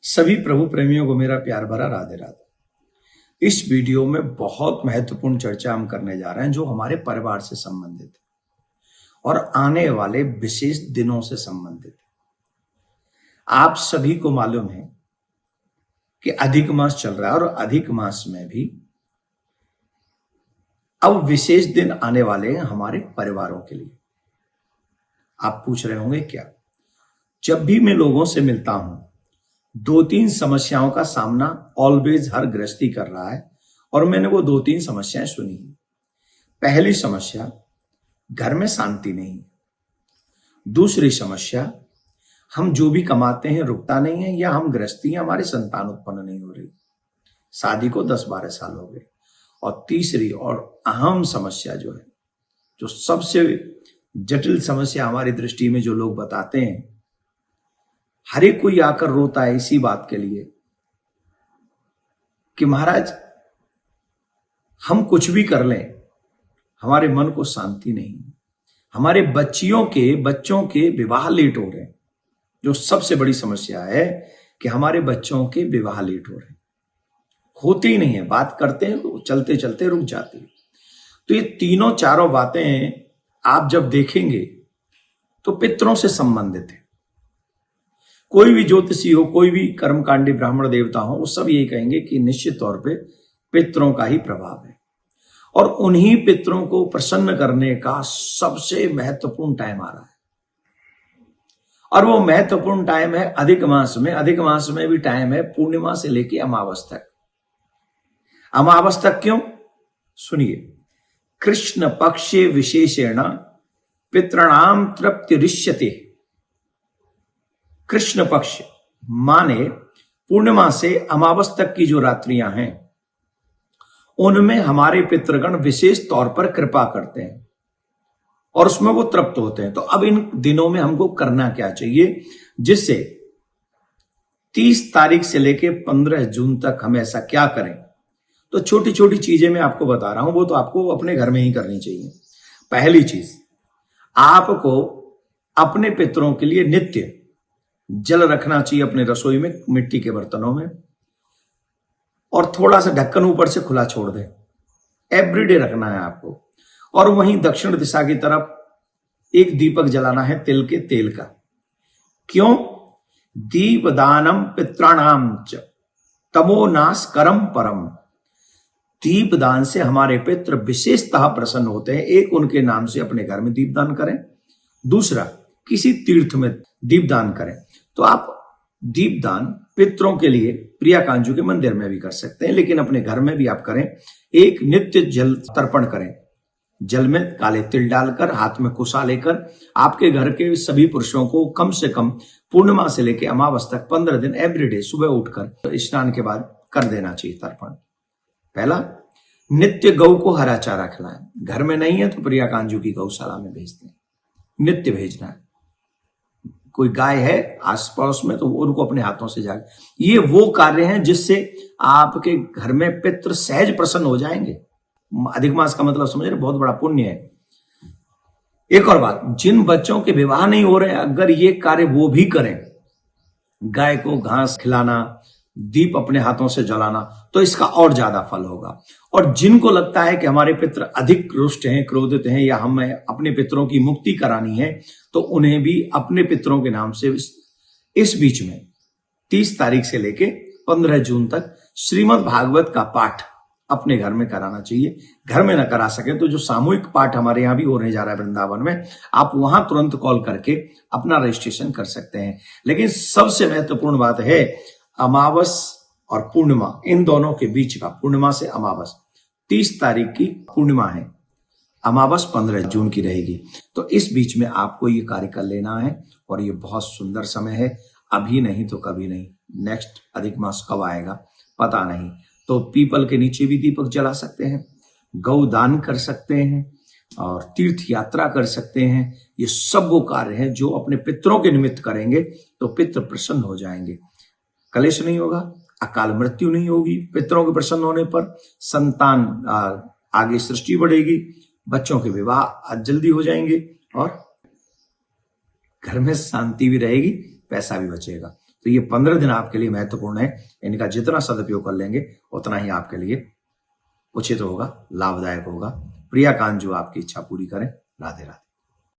सभी प्रभु प्रेमियों को मेरा प्यार भरा राधे राधे। इस वीडियो में बहुत महत्वपूर्ण चर्चा हम करने जा रहे हैं जो हमारे परिवार से संबंधित है और आने वाले विशेष दिनों से संबंधित है। आप सभी को मालूम है कि अधिक मास चल रहा है और अधिक मास में भी अब विशेष दिन आने वाले हैं हमारे परिवारों के लिए। आप पूछ रहे होंगे क्या? जब भी मैं लोगों से मिलता हूं, 2-3 समस्याओं का सामना ऑलवेज हर गृहस्थी कर रहा है और मैंने वो 2-3 समस्याएं सुनी। पहली समस्या, घर में शांति नहीं। दूसरी समस्या, हम जो भी कमाते हैं रुकता नहीं है, या हम गृहस्थी हैं, हमारी संतान उत्पन्न नहीं हो रही, शादी को 10-12 साल हो गए। और तीसरी और अहम समस्या जो है, जो सबसे जटिल समस्या हमारी दृष्टि में जो लोग बताते हैं, हर एक कोई आकर रोता है इसी बात के लिए कि महाराज हम कुछ भी कर लें, हमारे मन को शांति नहीं। हमारे बच्चों के विवाह लेट हो रहे हैं। जो सबसे बड़ी समस्या है कि हमारे बच्चों के विवाह लेट हो रहे हैं, होते ही नहीं है। बात करते हैं तो चलते चलते रुक जाते हैं। तो ये तीनों चारों बातें आप जब देखेंगे तो पितरों से संबंधित है। कोई भी ज्योतिषी हो, कोई भी कर्मकांडी ब्राह्मण देवता हो, वो सब यही कहेंगे कि निश्चित तौर पे पितरों का ही प्रभाव है और उन्हीं पितरों को प्रसन्न करने का सबसे महत्वपूर्ण टाइम आ रहा है। और वो महत्वपूर्ण टाइम है अधिक मास में। अधिक मास में भी टाइम है पूर्णिमा से लेकर अमावस तक। अमावस तक क्यों? सुनिए। कृष्ण पक्षे विशेषेण पितृणाम तृप्तिरिष्यते। कृष्ण पक्ष माने पूर्णिमा से अमावस तक की जो रात्रियां हैं, उनमें हमारे पितृगण विशेष तौर पर कृपा करते हैं और उसमें वो तृप्त होते हैं। तो अब इन दिनों में हमको करना क्या चाहिए जिससे 30 तारीख से लेकर 15 जून तक हम ऐसा क्या करें? तो छोटी छोटी चीजें मैं आपको बता रहा हूं, वो तो आपको अपने घर में ही करनी चाहिए। पहली चीज, आपको अपने पितरों के लिए नित्य जल रखना चाहिए अपने रसोई में, मिट्टी के बर्तनों में, और थोड़ा सा ढक्कन ऊपर से खुला छोड़ दें। एवरीडे रखना है आपको। और वहीं दक्षिण दिशा की तरफ एक दीपक जलाना है तिल के तेल का। क्यों? दीपदानम पित्राणाम च तमो नाश करम परम। दीपदान से हमारे पितृ विशेषतः प्रसन्न होते हैं। एक, उनके नाम से अपने घर में दीपदान करें। दूसरा, किसी तीर्थ में दीपदान करें। तो आप दीपदान पितरों के लिए प्रिया कांजू के मंदिर में भी कर सकते हैं, लेकिन अपने घर में भी आप करें। एक, नित्य जल तर्पण करें। जल में काले तिल डालकर, हाथ में कुशा लेकर आपके घर के सभी पुरुषों को कम से कम पूर्णिमा से लेकर अमावस तक 15 दिन एवरीडे सुबह उठकर स्नान के बाद कर देना चाहिए तर्पण। पहला, नित्य गौ को हरा चारा खिलाएं। घर में नहीं है तो प्रिया कांजू की गौशाला में भेज दें। नित्य भेजना है। कोई गाय है आसपास में तो उनको अपने हाथों से जाके, ये वो कार्य हैं जिससे आपके घर में पितृ सहज प्रसन्न हो जाएंगे। अधिक मास का मतलब समझ रहे, बहुत बड़ा पुण्य है। एक और बात, जिन बच्चों के विवाह नहीं हो रहे हैं, अगर ये कार्य वो भी करें, गाय को घास खिलाना, दीप अपने हाथों से जलाना, तो इसका और ज्यादा फल होगा। और जिनको लगता है कि हमारे पितृ अधिक रुष्ट हैं, क्रोधित हैं, या हमें अपने पितरों की मुक्ति करानी है, तो उन्हें भी अपने पितरों के नाम से इस बीच में 30 तारीख से लेके 15 जून तक श्रीमद् भागवत का पाठ अपने घर में कराना चाहिए। घर में ना करा सके तो जो सामूहिक पाठ हमारे यहाँ भी होने जा रहा है वृंदावन में, आप वहां तुरंत कॉल करके अपना रजिस्ट्रेशन कर सकते हैं। लेकिन सबसे महत्वपूर्ण बात है अमावस और पूर्णिमा, इन दोनों के बीच का, पूर्णिमा से अमावस 30 तारीख की पूर्णिमा है, अमावस 15 जून की रहेगी। तो इस बीच में आपको ये कार्य कर लेना है और ये बहुत सुंदर समय है। अभी नहीं तो कभी नहीं। नेक्स्ट अधिक मास कब आएगा पता नहीं। तो पीपल के नीचे भी दीपक जला सकते हैं, गौ दान कर सकते हैं और तीर्थ यात्रा कर सकते हैं। ये सब वो कार्य हैं जो अपने पितरों के निमित्त करेंगे तो पितृ प्रसन्न हो जाएंगे। कलेश नहीं होगा, अकाल मृत्यु नहीं होगी। पितरों के प्रसन्न होने पर संतान आगे सृष्टि बढ़ेगी, बच्चों के विवाह जल्दी हो जाएंगे और घर में शांति भी रहेगी, पैसा भी बचेगा। तो ये 15 दिन आपके लिए महत्वपूर्ण है। इनका जितना सदुपयोग कर लेंगे उतना ही आपके लिए उचित होगा, लाभदायक होगा। प्रिया कांत जो आपकी इच्छा पूरी करें। राधे राधे।